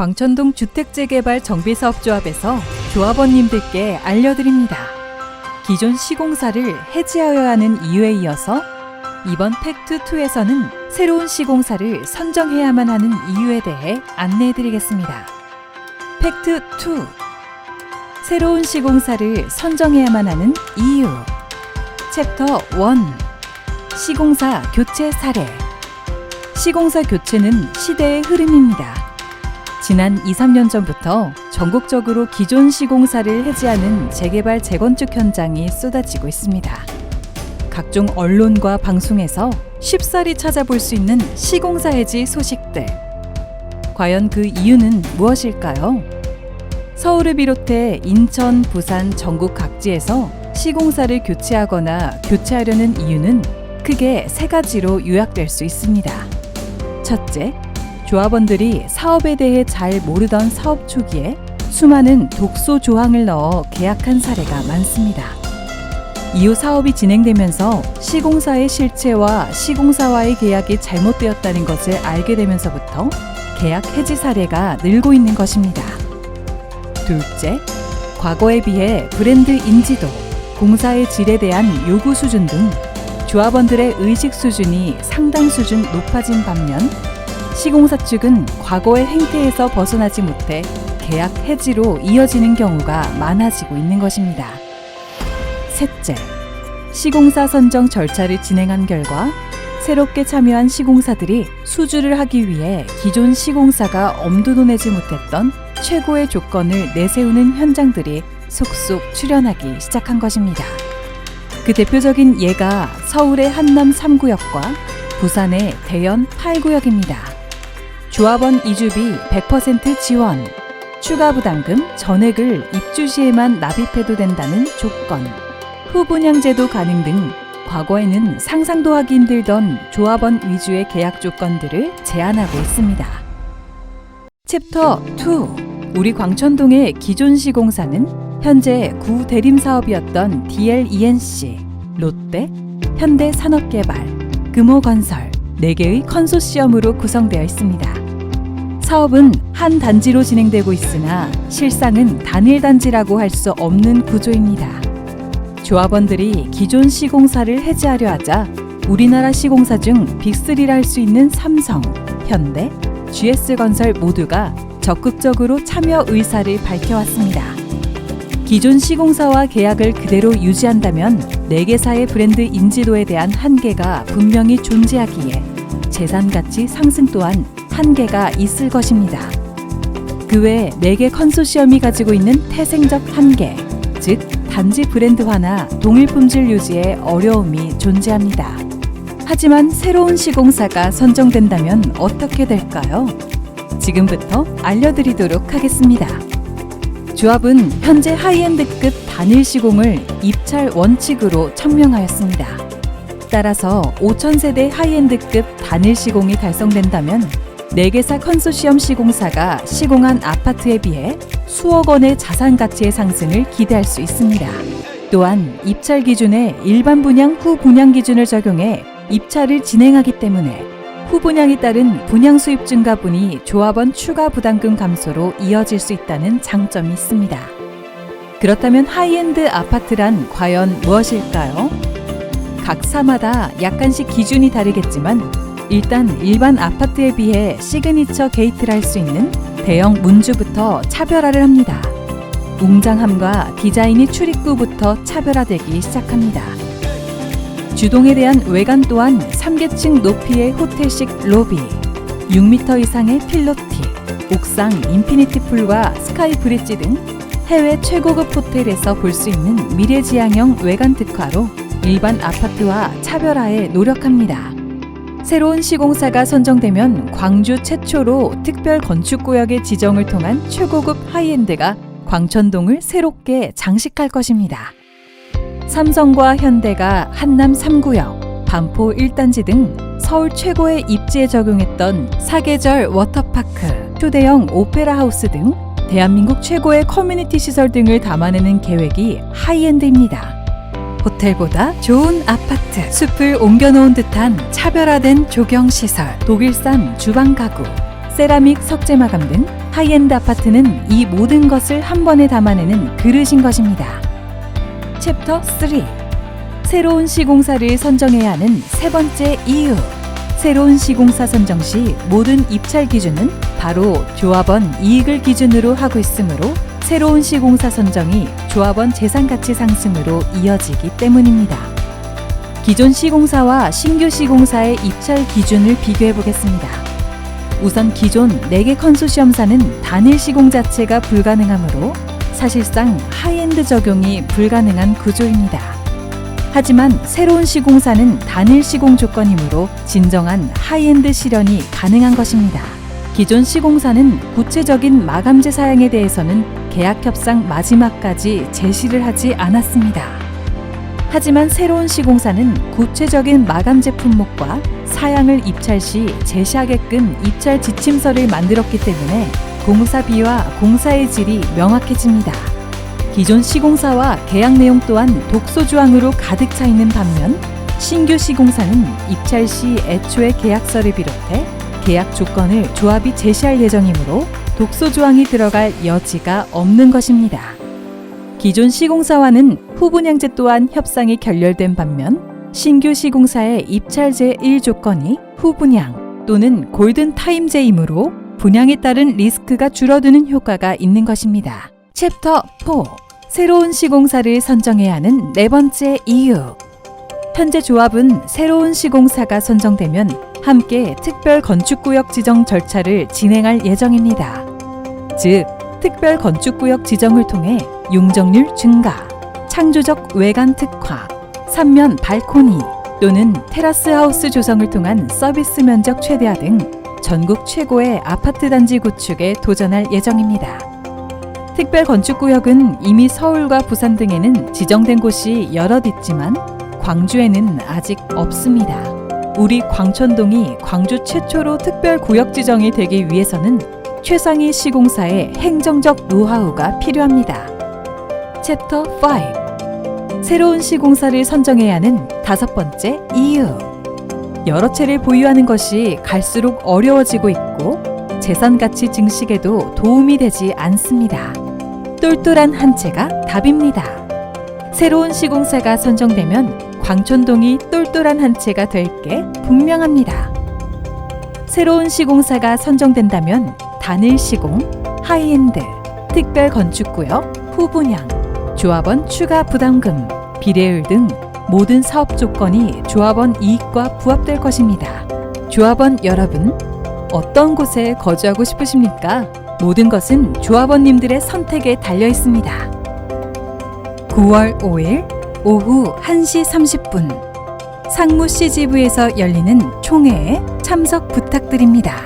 광천동 주택재개발 정비사업조합에서 조합원님들께 알려드립니다. 기존 시공사를 해지하여야 하는 이유에 이어서 이번 팩트2에서는 새로운 시공사를 선정해야만 하는 이유에 대해 안내해드리겠습니다. 팩트2. 새로운 시공사를 선정해야만 하는 이유. 챕터 1. 시공사 교체 사례. 시공사 교체는 시대의 흐름입니다. 지난 2-3년 전부터 전국적으로 기존 시공사를 해지하는 재개발 재건축 현장이 쏟아지고 있습니다. 각종 언론과 방송에서 쉽사리 찾아볼 수 있는 시공사 해지 소식들. 과연 그 이유는 무엇일까요? 서울을 비롯해 인천, 부산, 전국 각지에서 시공사를 교체하거나 교체하려는 이유는 크게 3가지로 요약될 수 있습니다. 첫째, 조합원들이 사업에 대해 잘 모르던 사업 초기에 수많은 독소 조항을 넣어 계약한 사례가 많습니다. 이후 사업이 진행되면서 시공사의 실체와 시공사와의 계약이 잘못되었다는 것을 알게 되면서부터 계약 해지 사례가 늘고 있는 것입니다. 둘째, 과거에 비해 브랜드 인지도, 공사의 질에 대한 요구 수준 등 조합원들의 의식 수준이 상당 수준 높아진 반면 시공사 측은 과거의 행태에서 벗어나지 못해 계약 해지로 이어지는 경우가 많아지고 있는 것입니다. 셋째, 시공사 선정 절차를 진행한 결과 새롭게 참여한 시공사들이 수주를 하기 위해 기존 시공사가 엄두도 내지 못했던 최고의 조건을 내세우는 현장들이 속속 출현하기 시작한 것입니다. 그 대표적인 예가 서울의 한남 3구역과 부산의 대연 8구역입니다. 조합원 이주비 100% 지원, 추가 부담금 전액을 입주 시에만 납입해도 된다는 조건, 후분양제도 가능 등 과거에는 상상도 하기 힘들던 조합원 위주의 계약 조건들을 제한하고 있습니다. 챕터 2. 우리 광천동의 기존 시공사는 현재 구 대림 사업이었던 DLENC, 롯데, 현대산업개발, 금호건설 4개의 컨소시엄으로 구성되어 있습니다. 사업은 한 단지로 진행되고 있으나 실상은 단일 단지라고 할 수 없는 구조입니다. 조합원들이 기존 시공사를 해지하려 하자 우리나라 시공사 중 빅3라 할 수 있는 삼성, 현대, GS건설 모두가 적극적으로 참여 의사를 밝혀왔습니다. 기존 시공사와 계약을 그대로 유지한다면 4개사의 브랜드 인지도에 대한 한계가 분명히 존재하기에 재산 가치 상승 또한 한계가 있을 것입니다. 그 외 4개 컨소시엄이 가지고 있는 태생적 한계, 즉 단지 브랜드화나 동일 품질 유지에 어려움이 존재합니다. 하지만 새로운 시공사가 선정된다면 어떻게 될까요? 지금부터 알려드리도록 하겠습니다. 조합은 현재 하이엔드급 단일 시공을 입찰 원칙으로 천명하였습니다. 따라서 5,000세대 하이엔드급 단일 시공이 달성된다면 4개사 컨소시엄 시공사가 시공한 아파트에 비해 수억 원의 자산 가치의 상승을 기대할 수 있습니다. 또한 입찰 기준에 일반 분양 후 분양 기준을 적용해 입찰을 진행하기 때문에 후 분양에 따른 분양 수입 증가분이 조합원 추가 부담금 감소로 이어질 수 있다는 장점이 있습니다. 그렇다면 하이엔드 아파트란 과연 무엇일까요? 각 사마다 약간씩 기준이 다르겠지만 일단 일반 아파트에 비해 시그니처 게이트를 할 수 있는 대형 문주부터 차별화를 합니다. 웅장함과 디자인이 출입구부터 차별화되기 시작합니다. 주동에 대한 외관 또한 3계층 높이의 호텔식 로비, 6m 이상의 필로티, 옥상 인피니티 풀과 스카이 브릿지 등 해외 최고급 호텔에서 볼 수 있는 미래지향형 외관 특화로 일반 아파트와 차별화에 노력합니다. 새로운 시공사가 선정되면 광주 최초로 특별 건축구역의 지정을 통한 최고급 하이엔드가 광천동을 새롭게 장식할 것입니다. 삼성과 현대가 한남 3구역, 반포 1단지 등 서울 최고의 입지에 적용했던 사계절 워터파크, 초대형 오페라 하우스 등 대한민국 최고의 커뮤니티 시설 등을 담아내는 계획이 하이엔드입니다. 호텔보다 좋은 아파트, 숲을 옮겨놓은 듯한 차별화된 조경시설, 독일산 주방 가구, 세라믹 석재 마감 등 하이엔드 아파트는 이 모든 것을 한 번에 담아내는 그릇인 것입니다. 챕터 3. 새로운 시공사를 선정해야 하는 세 번째 이유. 새로운 시공사 선정 시 모든 입찰 기준은 바로 조합원 이익을 기준으로 하고 있으므로 새로운 시공사 선정이 조합원 재산가치 상승으로 이어지기 때문입니다. 기존 시공사와 신규 시공사의 입찰 기준을 비교해 보겠습니다. 우선 기존 4개 컨소시엄사는 단일 시공 자체가 불가능하므로 사실상 하이엔드 적용이 불가능한 구조입니다. 하지만 새로운 시공사는 단일 시공 조건이므로 진정한 하이엔드 실현이 가능한 것입니다. 기존 시공사는 구체적인 마감재 사양에 대해서는 계약 협상 마지막까지 제시를 하지 않았습니다. 하지만 새로운 시공사는 구체적인 마감재 품목과 사양을 입찰 시 제시하게끔 입찰 지침서를 만들었기 때문에 공사비와 공사의 질이 명확해집니다. 기존 시공사와 계약 내용 또한 독소 조항으로 가득 차 있는 반면 신규 시공사는 입찰 시 애초에 계약서를 비롯해 계약 조건을 조합이 제시할 예정이므로 독소 조항이 들어갈 여지가 없는 것입니다. 기존 시공사와는 후분양제 또한 협상이 결렬된 반면 신규 시공사의 입찰 제1 조건이 후분양 또는 골든타임제이므로 분양에 따른 리스크가 줄어드는 효과가 있는 것입니다. 챕터 4. 새로운 시공사를 선정해야 하는 네 번째 이유. 현재 조합은 새로운 시공사가 선정되면 함께 특별 건축구역 지정 절차를 진행할 예정입니다. 즉, 특별 건축구역 지정을 통해 용적률 증가, 창조적 외관 특화, 3면 발코니 또는 테라스 하우스 조성을 통한 서비스 면적 최대화 등 전국 최고의 아파트 단지 구축에 도전할 예정입니다. 특별 건축구역은 이미 서울과 부산 등에는 지정된 곳이 여럿 있지만 광주에는 아직 없습니다. 우리 광천동이 광주 최초로 특별 구역 지정이 되기 위해서는 최상위 시공사의 행정적 노하우가 필요합니다. 챕터 5. 새로운 시공사를 선정해야 하는 다섯 번째 이유. 여러 채를 보유하는 것이 갈수록 어려워지고 있고 재산 가치 증식에도 도움이 되지 않습니다. 똘똘한 한 채가 답입니다. 새로운 시공사가 선정되면 광천동이 똘똘한 한 채가 될 게 분명합니다. 새로운 시공사가 선정된다면 단일 시공, 하이엔드, 특별 건축구역, 후분양, 조합원 추가 부담금, 비례율 등 모든 사업 조건이 조합원 이익과 부합될 것입니다. 조합원 여러분, 어떤 곳에 거주하고 싶으십니까? 모든 것은 조합원님들의 선택에 달려 있습니다. 9월 5일 오후 1시 30분 상무 CGV에서 열리는 총회에 참석 부탁드립니다.